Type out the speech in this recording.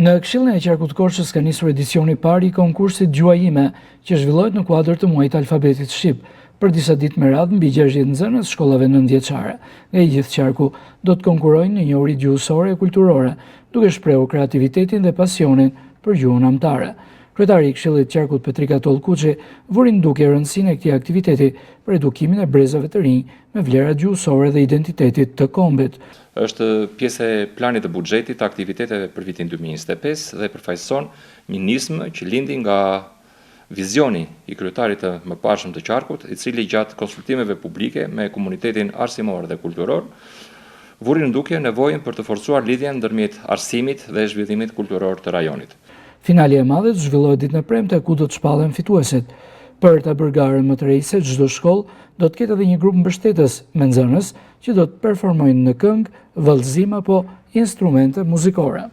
Në Këshillin e Qarkut Korçës ka nisur edicioni i parë i konkursit Gjua Ime, që zhvillohet në kuadër të muajit të alfabetit shqip. Për disa ditë me radhë, mbi 60 nxënës shkollave nëntëvjeçare nga i gjithë qarku do të konkurrojnë në një uri gjuhësore e kulturore, duke shprehur kreativitetin dhe pasionin për gjuhën amtare. Kryetari i Këshillit të Qarkut Petrika Tollkuçi vuri në dukje rëndësinë e këtij aktiviteti për edukimin e brezave të rinj me vlera gjuhësore dhe identitetit të kombit. Është pjesë e planit të buxhetit të aktiviteteve për vitin 2025 dhe përfaqëson një nismë që lindi nga vizioni i kryetarit të mëparshëm të Qarkut, i cili gjatë konsultimeve publike me komunitetin arsimor dhe kulturor vuri në dukje nevojën për të forcuar lidhjen ndërmjet arsimit dhe zhvillimit kulturor të rajonit. Finali e madhe zhvillohet ditën e premte ku do të shpallen fituesit. Për ta bërë garën më të rejse, çdo shkollë do të ketë edhe një grup mbështetës me nxënës që do të performojnë në këngë, vallëzim apo instrumente muzikore.